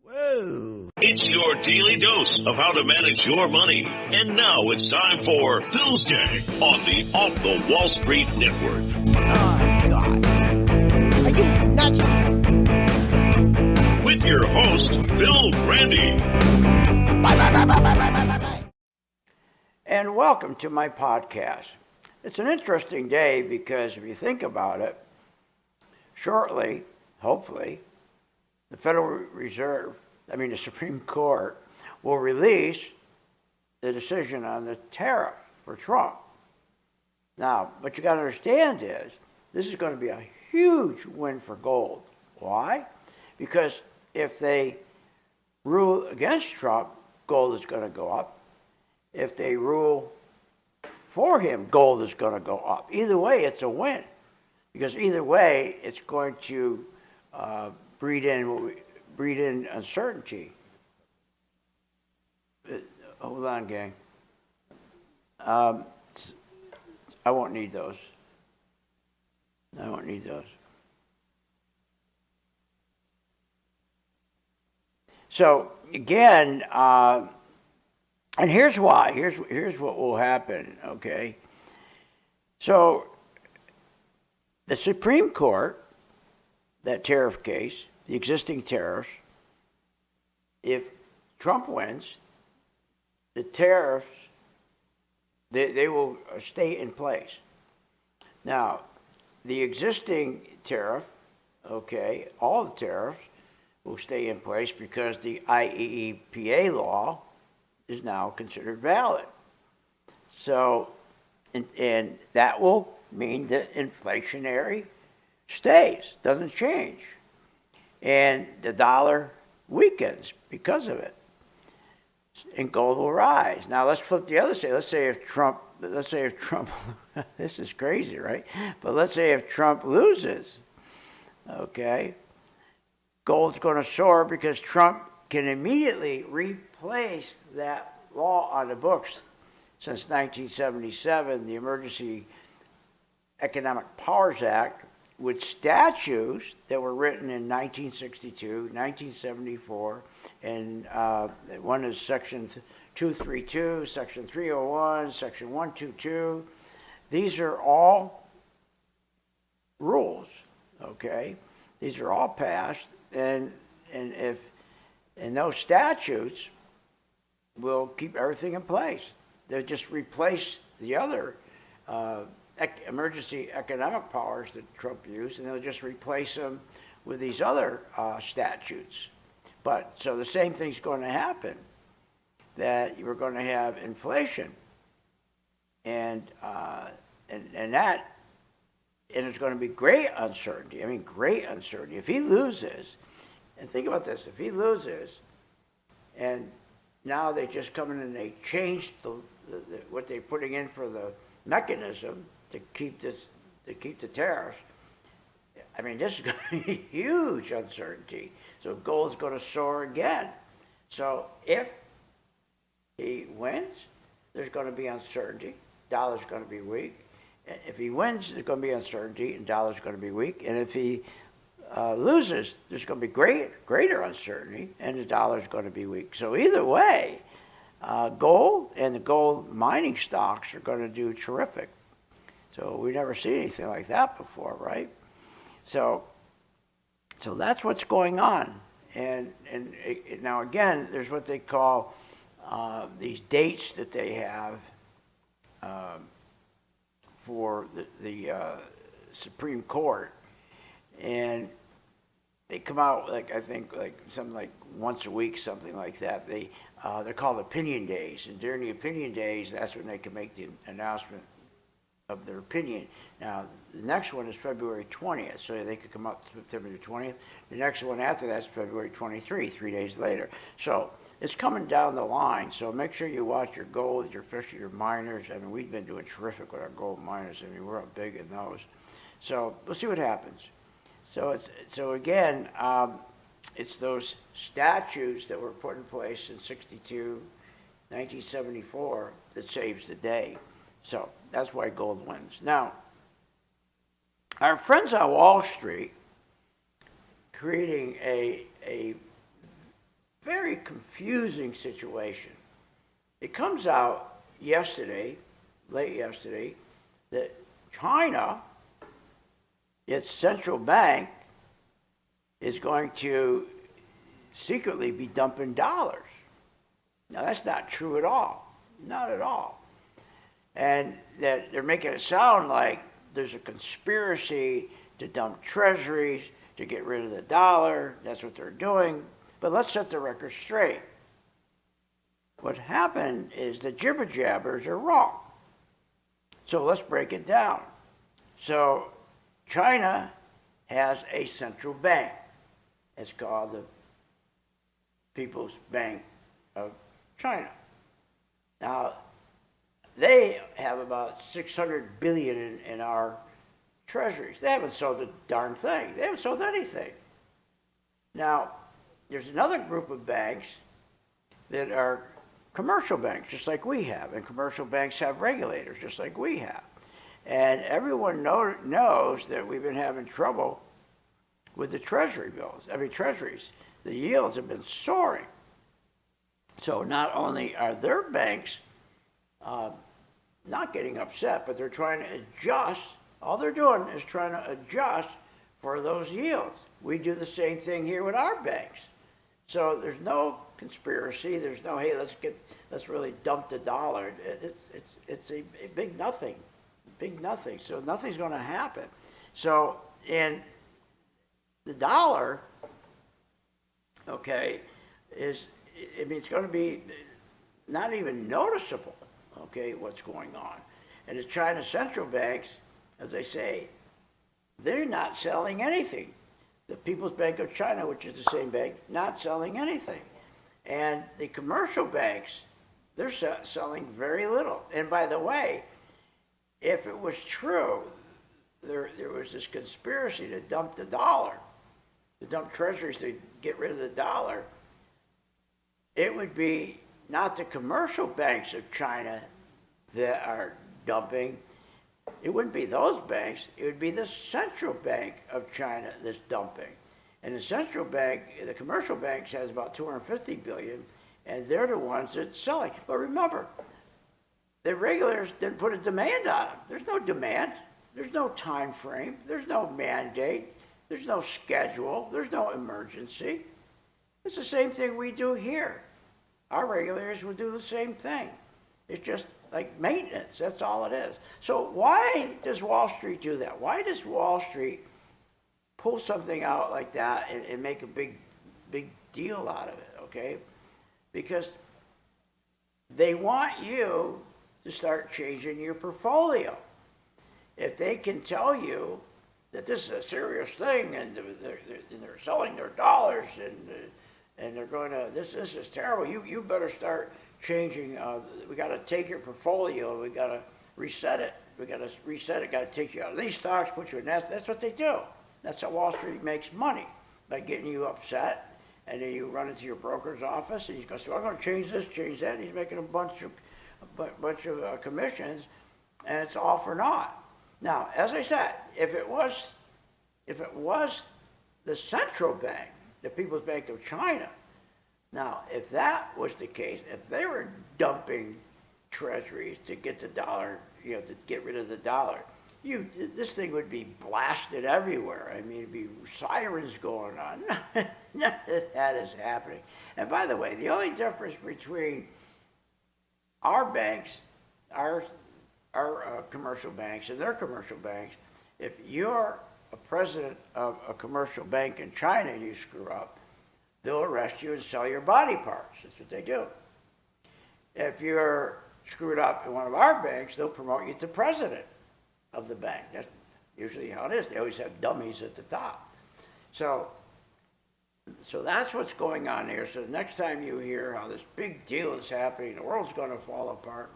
Whoa. It's your daily dose of how to manage your money. And now it's time for Phil's Gang on the Off the Wall Street Network. Oh, God. Are you nuts? With your host, Phil Grande. Bye. And welcome to my podcast. It's an interesting day because if you think about it, shortly, hopefully, the the Supreme Court will release the decision on the tariff for Trump. Now, what you got to understand is this is going to be a huge win for gold. Why? Because if they rule against Trump, gold is going to go up. If they rule for him, gold is going to go up. Either way, it's a win. Because either way, it's going to breed in uncertainty. Hold on, gang. I won't need those. So again, and here's why. Here's what will happen. Okay. So the Supreme Court, that tariff case, the existing tariffs, if Trump wins, the tariffs, they will stay in place. Now, the existing tariff, okay, all the tariffs will stay in place because the IEEPA law is now considered valid. So, and that will mean that inflationary stays, doesn't change. And the dollar weakens because of it. And gold will rise. Now let's flip the other side. Let's say if Trump, this is crazy, right? But let's say if Trump loses, okay, gold's going to soar because Trump can immediately replace that law on the books since 1977, the Emergency Economic Powers Act, with statutes that were written in 1962, 1974, and one is Section 232, Section 301, Section 122. These are all rules, okay? These are all passed, and those statutes will keep everything in place. They'll just replace the other emergency economic powers that Trump used, and they'll just replace them with these other statutes. But so the same thing's going to happen, that you're going to have inflation, and it's going to be great uncertainty. I mean, great uncertainty. If he loses, and think about this, if he loses, and now they just come in and they change what they're putting in for the mechanism to keep the tariffs. I mean, this is going to be huge uncertainty. So gold's going to soar again. So if he wins, there's going to be uncertainty. Dollar's going to be weak. If he wins, there's going to be uncertainty, and dollar's going to be weak. And if he loses, there's going to be greater uncertainty, and the dollar's going to be weak. So either way, gold and the gold mining stocks are going to do terrific. So we've never seen anything like that before, right? So that's what's going on. And now again, there's what they call these dates that they have for the Supreme Court, and they come out something like once a week, something like that. They're called opinion days, and during the opinion days, that's when they can make the announcement of their opinion. Now, the next one is February 20th, so they could come out September 20th. The next one after that's February 23, 3 days later. So it's coming down the line, so make sure you watch your gold, especially your miners. I mean, we've been doing terrific with our gold miners. I mean, we're up big in those. So we'll see what happens. So again, it's those statutes that were put in place in 62, 1974 that saves the day. So that's why gold wins. Now, our friends on Wall Street creating a very confusing situation. It comes out yesterday, late yesterday, that China, its central bank, is going to secretly be dumping dollars. Now, that's not true at all. Not at all. And that they're making it sound like there's a conspiracy to dump treasuries, to get rid of the dollar. That's what they're doing. But let's set the record straight. What happened is the jibber jabbers are wrong. So let's break it down. So China has a central bank. It's called the People's Bank of China. Now, they have about 600 billion in our treasuries. They haven't sold a darn thing. They haven't sold anything. Now, there's another group of banks that are commercial banks, just like we have, and commercial banks have regulators, just like we have. And everyone knows that we've been having trouble with the treasury bills. Treasuries. The yields have been soaring. So not only are their banks not getting upset, but they're trying to adjust. All they're doing is trying to adjust for those yields. We do the same thing here with our banks. So there's no conspiracy. There's no, hey, let's really dump the dollar. It's a big nothing, big nothing. So nothing's going to happen. So in the dollar, okay, it's going to be not even noticeable, okay, what's going on. And the China central banks, as I say, they're not selling anything. The People's Bank of China, which is the same bank, not selling anything. And the commercial banks, they're selling very little. And by the way, if it was true, there was this conspiracy to dump the dollar, to dump treasuries to get rid of the dollar, it would be not the commercial banks of China that are dumping. It wouldn't be those banks. It would be the central bank of China that's dumping. And the central bank, the commercial banks, has about 250 billion, and they're the ones that's selling. But remember, the regulators didn't put a demand on them. There's no demand. There's no time frame. There's no mandate. There's no schedule. There's no emergency. It's the same thing we do here. Our regulators would do the same thing. It's just like maintenance. That's all it is. So why does Wall Street do that? Why does Wall Street pull something out like that and make a big deal out of it, okay? Because they want you to start changing your portfolio. If they can tell you that this is a serious thing and they're selling their dollars and they're going to, this is terrible, you better start changing. We got to take your portfolio, we got to reset it, got to take you out of these stocks, put you in that. That's what they do. That's how Wall Street makes money, by getting you upset, and then you run into your broker's office and he goes, well, I'm going to change this, change that, and he's making a bunch of commissions, and it's all for naught. Now, as I said, if it was the central bank, the People's Bank of China, now, if that was the case, if they were dumping treasuries to get the dollar, to get rid of the dollar, this thing would be blasted everywhere. I mean, it'd be sirens going on. None of that is happening. And by the way, the only difference between our banks, our commercial banks and their commercial banks, if you're a president of a commercial bank in China and you screw up, they'll arrest you and sell your body parts. That's what they do. If you're screwed up in one of our banks, they'll promote you to president of the bank. That's usually how it is. They always have dummies at the top. So that's what's going on here. So the next time you hear how this big deal is happening, the world's going to fall apart,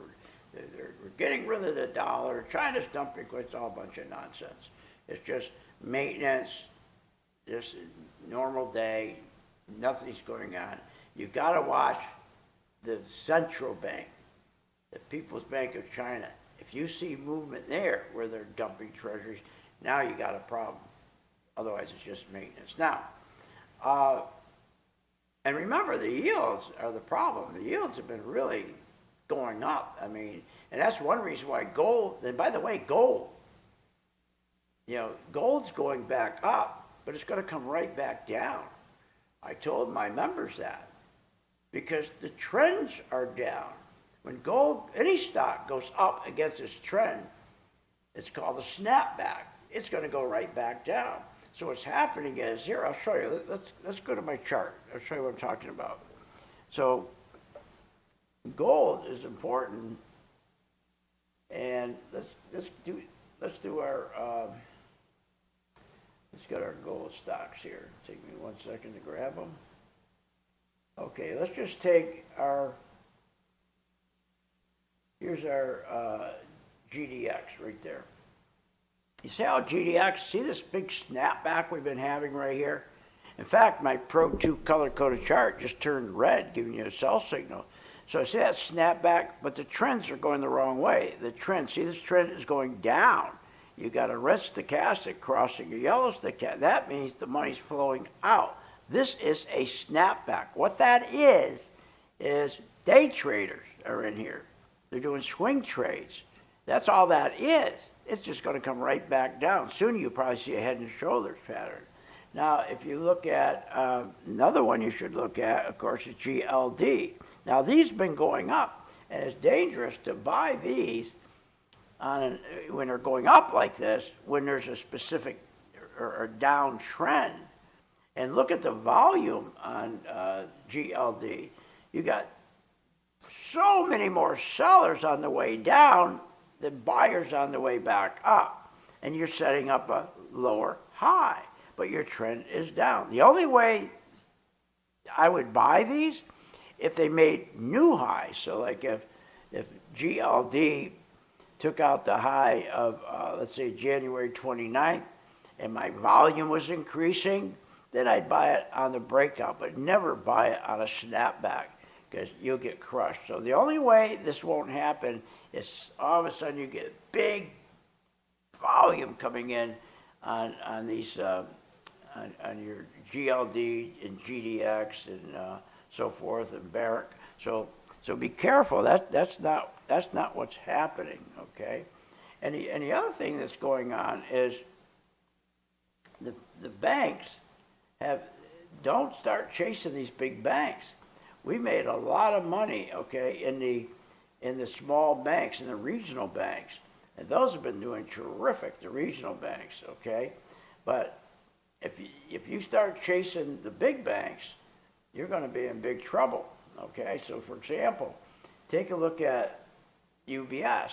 we're getting rid of the dollar, China's dumping, it's all a bunch of nonsense. It's just maintenance, just a normal day, nothing's going on. You've got to watch the central bank, the People's Bank of China. If you see movement there where they're dumping treasuries, now you got a problem. Otherwise, it's just maintenance. Now, And remember, the yields are the problem. The yields have been really going up. I mean, and that's one reason why gold, and by the way, gold's going back up, but it's going to come right back down. I told my members that because the trends are down. When gold, any stock goes up against its trend, it's called a snapback. It's going to go right back down. So what's happening is, here, I'll show you. Let's go to my chart. I'll show you what I'm talking about. So gold is important, and let's get our gold stocks here. Take me 1 second to grab them. Okay, let's just take here's our GDX right there. You see how GDX, see this big snapback we've been having right here? In fact, my Pro 2 color-coded chart just turned red, giving you a sell signal. So see that snapback, but the trends are going the wrong way. See this trend is going down. You got a red stochastic crossing a yellow stochastic. That means the money's flowing out. This is a snapback. What that is day traders are in here. They're doing swing trades. That's all that is. It's just going to come right back down. Soon you'll probably see a head and shoulders pattern. Now, if you look at another one you should look at, of course, is GLD. Now, these have been going up, and it's dangerous to buy these when they're going up like this, when there's a specific or downtrend. And look at the volume on GLD. You got so many more sellers on the way down than buyers on the way back up. And you're setting up a lower high, but your trend is down. The only way I would buy these if they made new highs. So like if GLD took out the high of, let's say, January 29th, and my volume was increasing, then I'd buy it on the breakout, but never buy it on a snapback because you'll get crushed. So the only way this won't happen is all of a sudden you get big volume coming in on these on your GLD and GDX and so forth and Barrick. So be careful. That's not what's happening. Okay, and the other thing that's going on is the banks don't start chasing these big banks. We made a lot of money, okay, in the small banks, in the regional banks, and those have been doing terrific, the regional banks, okay. But if you start chasing the big banks, you're going to be in big trouble, okay. So, for example, take a look at UBS.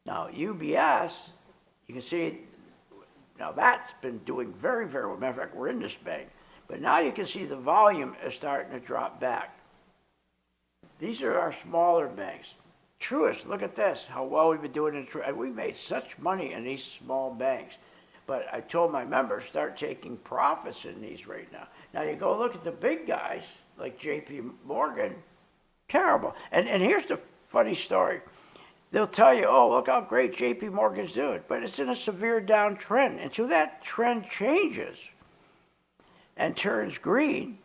Now, UBS, you can see. Now that's been doing very, very well. Matter of fact, we're in this bank. But now you can see the volume is starting to drop back. These are our smaller banks. Truist, look at this, how well we've been doing in Truist. We made such money in these small banks. But I told my members, start taking profits in these right now. Now you go look at the big guys, like JP Morgan, terrible. And here's the funny story. They'll tell you, oh, look how great JP Morgan's doing. But it's in a severe downtrend. Until that trend changes and turns green,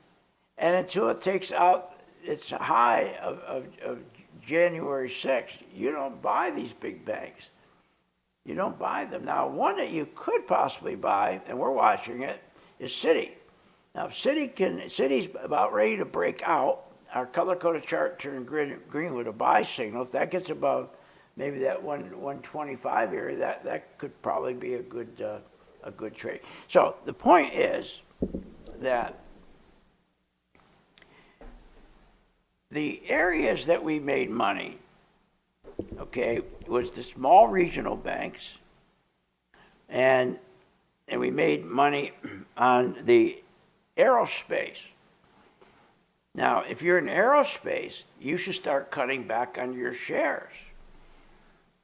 and until it takes out its high of January 6th, you don't buy these big banks. You don't buy them. Now, one that you could possibly buy, and we're watching it, is Citi. Now, Citi's about ready to break out. Our color-coded chart turned green with a buy signal. If that gets above maybe that 125 area, that could probably be a good trade. So the point is that the areas that we made money, okay, was the small regional banks, and we made money on the aerospace. Now, if you're in aerospace, you should start cutting back on your shares,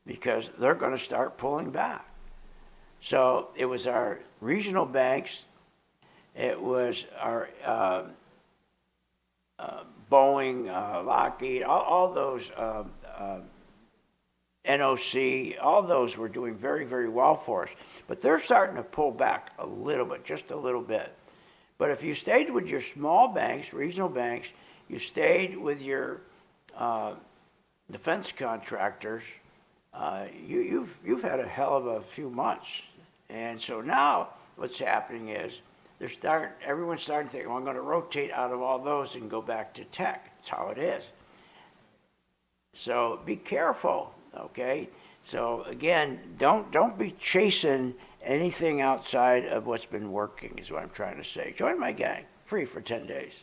because they're going to start pulling back. So it was our regional banks, it was our Boeing, Lockheed, all those, NOC, all those were doing very, very well for us. But they're starting to pull back a little bit, just a little bit. But if you stayed with your small banks, regional banks, you stayed with your defense contractors, you've had a hell of a few months. And so now what's happening is everyone's starting to think, well, I'm going to rotate out of all those and go back to tech. That's how it is. So be careful, okay? So again, don't be chasing anything outside of what's been working is what I'm trying to say. Join my gang, free for 10 days.